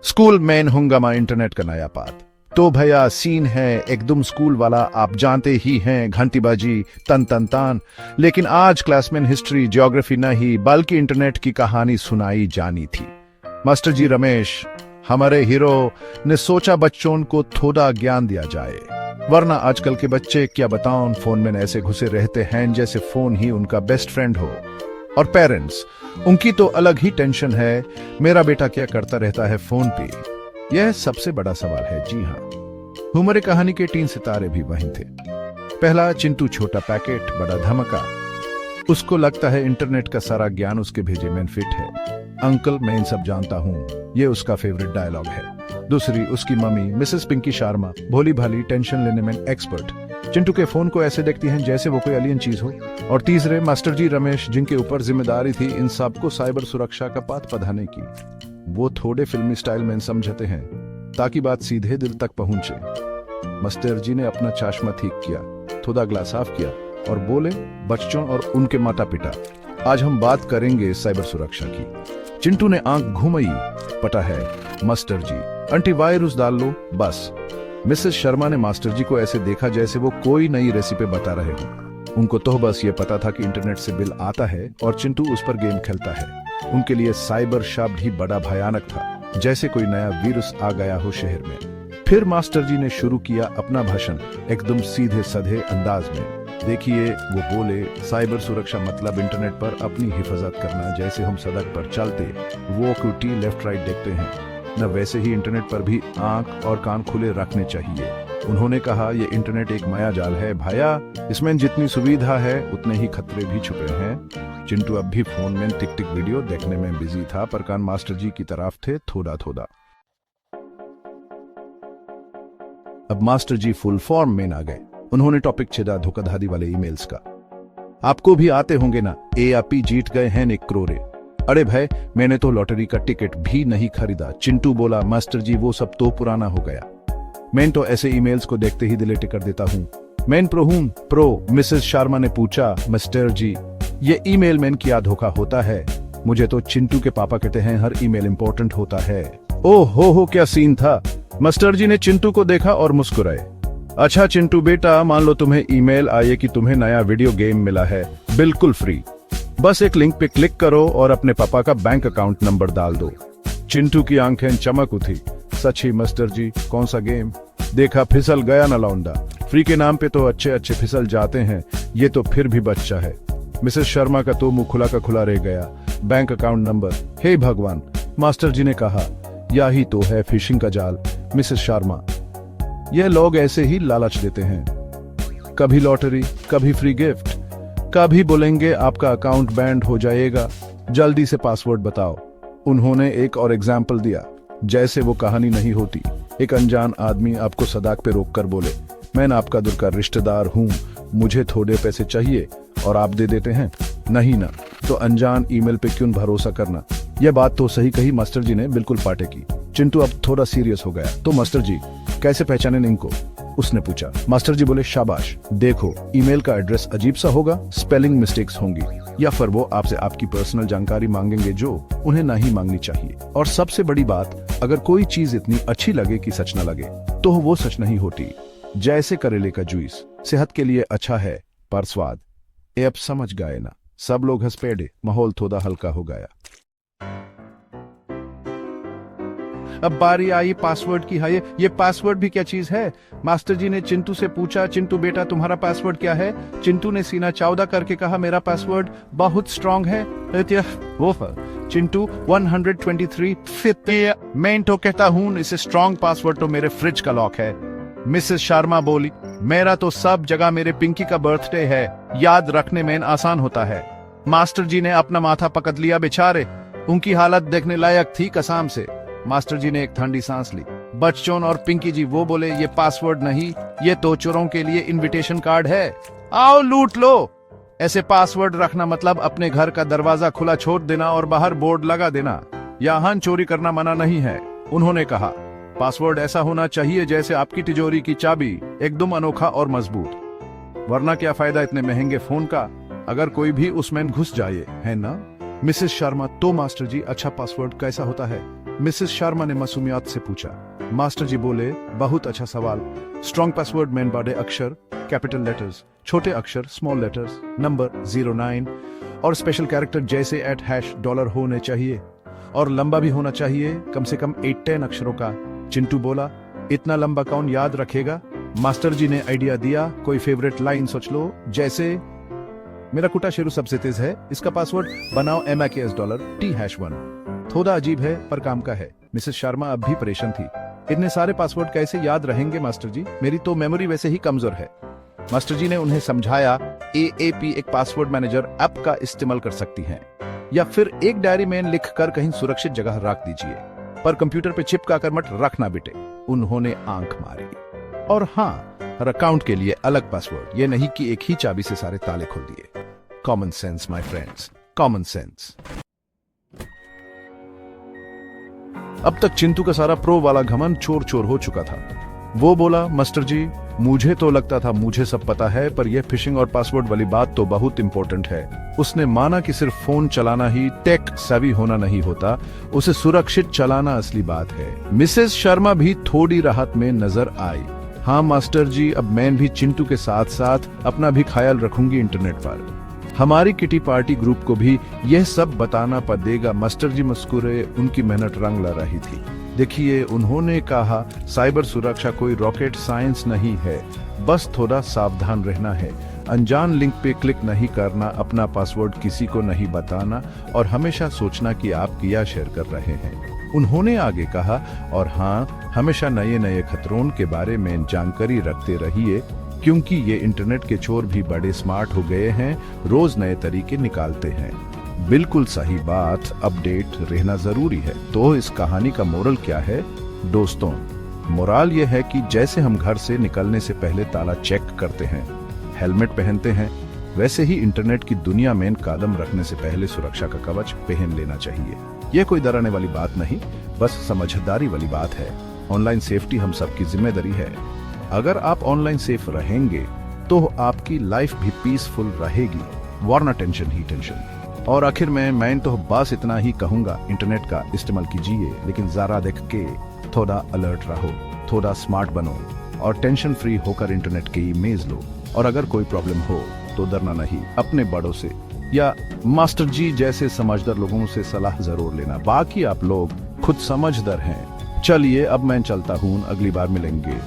School में हंगामा internet का नया पात। तो भैया सीन है एकदम स्कूल वाला, आप जानते ही हैं, घंटीबाजी तन तन तान। लेकिन आज क्लास में हिस्ट्री ज्योग्राफी नहीं बल्कि इंटरनेट की कहानी सुनाई जानी थी। मास्टर जी रमेश हमारे हीरो ने सोचा बच्चों को थोड़ा ज्ञान दिया जाए, वरना आजकल के बच्चे क्या बताऊं, फोन में ऐसे घुसे रहते हैं जैसे फोन ही उनका बेस्ट फ्रेंड हो। और पेरेंट्स, उनकी तो अलग ही टेंशन है, मेरा बेटा क्या करता रहता है फोन पे। यह सबसे बड़ा सवाल है। जी हाँ, हमारे कहानी के 3 सितारे भी वहीं थे। पहला चिंटू, छोटा पैकेट बड़ा धमाका। उसको लगता है इंटरनेट का सारा ज्ञान उसके भेजे में फिट है। अंकल मैं इन सब जानता हूँ, ये उसका फेवरेट डायलॉग है। दूसरी उसकी मम्मी मिसेस पिंकी शर्मा, भोली भाली, टेंशन लेने में एक्सपर्ट, चिंटू के फोन को ऐसे देखती हैं जैसे वो कोई एलियन चीज हो। और तीसरे मास्टर जी रमेश, जिनके ऊपर जिम्मेदारी थी इन सबको साइबर सुरक्षा का पाठ पढ़ाने की। वो थोड़े फिल्मी स्टाइल में समझते हैं ताकि बात सीधे दिल तक पहुंचे। मास्टर जी ने अपना चश्मा ठीक किया, थोड़ा ग्लास साफ किया और बोले, बच्चों और उनके माता पिता, आज हम बात करेंगे साइबर सुरक्षा की। चिंटू ने आंख घुमाई, पता है मास्टर जी, एंटीवायरस डाल लो बस। मिसेस शर्मा ने मास्टर जी को ऐसे देखा जैसे वो कोई नई रेसिपी बता रहे हो। उनको तो बस ये पता था कि इंटरनेट से बिल आता है और चिंटू उस पर गेम खेलता है। उनके लिए साइबर शब्द ही बड़ा भयानक था, जैसे कोई नया वीरस आ गया हो शहर में। फिर मास्टर जी ने शुरू किया अपना भाषण एकदम सीधे साधे अंदाज में। देखिए, वो बोले, साइबर सुरक्षा मतलब इंटरनेट पर अपनी हिफाजत करना, जैसे हम सड़क पर चलते वो क्यूटी लेफ्ट राइट देखते हैं न, वैसे ही इंटरनेट पर भी आंख और कान खुले रखने चाहिए। उन्होंने कहा, ये इंटरनेट एक माया जाल है भाया, इसमें जितनी सुविधा है उतने ही खतरे भी छुपे हैं। चिंटू अब भी फोन में टिक टिक वीडियो देखने में बिजी था, पर कान मास्टर जी की तरफ थे थोड़ा थोड़ा। अब मास्टर जी फुल फॉर्म में आ गए। उन्होंने टॉपिक छेड़ा धोखाधड़ी वाले ईमेल्स का। आपको भी आते होंगे ना, ए या पी जीत गए हैं 1 करोड़। अरे भाई, मैंने तो लॉटरी का टिकट भी नहीं खरीदा। चिंटू बोला, मास्टर जी वो सब तो पुराना हो गया, मैं तो ऐसे ईमेल्स को देखते ही डिलीट कर देता हूँ। मैं प्रो। मिसेस शर्मा ने पूछा, मास्टर जी ये ईमेल मैन क्या धोखा होता है? मुझे तो चिंटू के पापा कहते हैं हर ईमेल इंपॉर्टेंट होता है। ओह हो क्या सीन था। मास्टर जी ने चिंटू को देखा और मुस्कुराए। अच्छा चिंटू बेटा, मान लो तुम्हें ईमेल आए कि तुम्हें नया वीडियो गेम मिला है, बिल्कुल फ्री। बस एक लिंक पे क्लिक करो और अपने पापा का बैंक अकाउंट नंबर डाल दो। चिंटू की आंखें चमक उठी। सच ही मास्टर जी, कौन सा गेम? देखा फिसल गया ना लौंडा। फ्री के नाम पे तो अच्छे अच्छे फिसल जाते हैं, ये तो फिर भी बच्चा है। मिसेस शर्मा का तो मुंह खुला का खुला रह गया। बैंक अकाउंट नंबर, हे भगवान। मास्टर जी ने कहा, यही तो है फिशिंग का जाल मिसेस शर्मा। यह लोग ऐसे ही लालच देते हैं, कभी लॉटरी, कभी फ्री गिफ्ट, कभी बोलेंगे आपका अकाउंट बैंड हो जाएगा, जल्दी से पासवर्ड बताओ। उन्होंने एक और एग्जाम्पल दिया, जैसे वो कहानी नहीं होती। एक अनजान आदमी आपको सड़क पे रोक कर बोले, मैं आपका दूर का रिश्तेदार हूँ, मुझे थोड़े पैसे चाहिए, और आप दे देते हैं। नहीं ना, तो अनजान ईमेल पे क्यों भरोसा करना। यह बात तो सही कही मास्टर जी ने, बिल्कुल पाटे की। चिंटू अब थोड़ा सीरियस हो गया। तो मास्टर जी कैसे पहचाने इनको? उसने पूछा। मास्टर जी बोले, शाबाश, देखो ईमेल का एड्रेस अजीब सा होगा, स्पेलिंग मिस्टेक्स होंगी, या फिर वो आपसे आपकी पर्सनल जानकारी मांगेंगे जो उन्हें नहीं मांगनी चाहिए। और सबसे बड़ी बात, अगर कोई चीज इतनी अच्छी लगे कि सच न लगे तो वो सच नहीं होती। जैसे करेले का जूस सेहत के लिए अच्छा है पर स्वाद। ए अब समझ गए ना? सब लोग हंस पड़े, माहौल थोड़ा हल्का हो गया। अब बारी आई पासवर्ड की। है ये पासवर्ड भी क्या चीज है? मास्टर जी ने चिंटू से पूछा, चिंटू बेटा तुम्हारा पासवर्ड क्या है? चिंटू ने सीना चौड़ा करके कहा, मेरा पासवर्ड बहुत स्ट्रांग है। वो चिंटू 123 मैं तो कहता हूँ इसे स्ट्रांग पासवर्ड तो मेरे फ्रिज का लॉक है। मिसेस शर्मा बोली, मेरा तो सब जगह मेरे पिंकी का बर्थडे है, याद रखने में आसान होता है। मास्टर जी ने अपना माथा पकड़ लिया। बेचारे, उनकी हालत देखने लायक थी कसम से। मास्टर जी ने एक ठंडी सांस ली। बच्चों और पिंकी जी वो बोले, ये पासवर्ड नहीं, ये तो चोरों के लिए इनविटेशन कार्ड है, आओ लूट लो। ऐसे पासवर्ड रखना मतलब अपने घर का दरवाजा खुला छोड़ देना और बाहर बोर्ड लगा देना। यहाँ चोरी करना मना नहीं है। उन्होंने कहा, पासवर्ड ऐसा होना चाहिए जैसे आपकी तिजोरी की चाबी, एकदम अनोखा और मजबूत, वरना क्या फायदा इतने महंगे फोन का अगर कोई भी उसमें घुस जाए, है ना? मिसेस शर्मा, तो मास्टर जी अच्छा पासवर्ड कैसा होता है? मिसेस शर्मा ने मासूमियत से पूछा। मास्टर जी बोले, बहुत अच्छा सवाल। स्ट्रॉन्ग पासवर्ड में बड़े अक्षर कैपिटल लेटर्स, छोटे अक्षर स्मॉल लेटर्स, नंबर 09 और स्पेशल कैरेक्टर जैसे $, होने चाहिए और लंबा भी होना चाहिए, कम से कम 8-10 अक्षरों का। चिंटू बोला, इतना लंबा कौन याद रखेगा? मास्टर जी ने आइडिया दिया, कोई फेवरेट लाइन सोच लो, जैसे मेरा कुटा शेरू सबसे तेज है, इसका पासवर्ड बनाओ $T#1। थोड़ा अजीब है पर काम का है। मिसेस शर्मा अब भी परेशान थी। इतने सारे पासवर्ड कैसे याद रहेंगे मास्टर जी, मेरी तो मेमोरी वैसे ही कमजोर है। मास्टर जी ने उन्हें समझाया, AAP एक पासवर्ड मैनेजर ऐप का इस्तेमाल कर सकती हैं, या फिर एक डायरी में लिखकर कहीं सुरक्षित जगह रख दीजिए, पर कंप्यूटर पे चिपका कर मत रखना बेटे। उन्होंने आंख मारी। और हाँ, हर अकाउंट के लिए अलग पासवर्ड, ये नहीं कि एक ही चाबी से सारे ताले खोल दिए। Common sense my friends, common sense. अब तक चिंटू का सारा प्रो वाला घमंड चोर चोर हो चुका था। वो बोला, मास्टर जी मुझे तो लगता था मुझे सब पता है, पर यह फिशिंग और पासवर्ड वाली बात तो बहुत इंपॉर्टेंट है। उसने माना कि सिर्फ फोन चलाना ही टेक सेवी होना नहीं होता, उसे सुरक्षित चलाना असली बात है। मिसेस शर्मा भी थोड़ी राहत में नजर आई। हाँ मास्टर जी, अब मैं भी चिंटू के साथ साथ अपना भी ख्याल रखूंगी इंटरनेट पर। हमारी किटी पार्टी ग्रुप को भी यह सब बताना पड़ेगा। मास्टर जी मुस्कुरे, उनकी मेहनत रंग ला रही थी। देखिए, उन्होंने कहा, साइबर सुरक्षा कोई रॉकेट साइंस नहीं है, बस थोड़ा सावधान रहना है। अनजान लिंक पे क्लिक नहीं करना, अपना पासवर्ड किसी को नहीं बताना और हमेशा सोचना कि आप क्या शेयर कर रहे हैं। उन्होंने आगे कहा, और हाँ, हमेशा नए नए खतरों के बारे में जानकारी रखते रहिए, क्योंकि ये इंटरनेट के चोर भी बड़े स्मार्ट हो गए हैं, रोज नए तरीके निकालते हैं। बिल्कुल सही बात, अपडेट रहना जरूरी है। तो इस कहानी का मोरल क्या है दोस्तों? मोरल ये है कि जैसे हम घर से निकलने से पहले ताला चेक करते हैं, हेलमेट पहनते हैं, वैसे ही इंटरनेट की दुनिया में कदम रखने से पहले सुरक्षा का कवच पहन लेना चाहिए। यह कोई डराने वाली बात नहीं, बस समझदारी वाली बात है। ऑनलाइन सेफ्टी हम सबकी जिम्मेदारी है। अगर आप ऑनलाइन सेफ रहेंगे तो आपकी लाइफ भी पीसफुल रहेगी, वरना टेंशन ही टेंशन। और आखिर में मैं तो बस इतना ही कहूंगा, इंटरनेट का इस्तेमाल कीजिए, लेकिन जरा देख के थोड़ा अलर्ट रहो, थोड़ा स्मार्ट बनो और टेंशन फ्री होकर इंटरनेट की इमेज लो। और अगर कोई प्रॉब्लम हो तो डरना नहीं, अपने बड़ों से या मास्टर जी जैसे समझदार लोगों से सलाह जरूर लेना। बाकी आप लोग खुद समझदार हैं। चलिए अब मैं चलता हूँ, अगली बार मिलेंगे।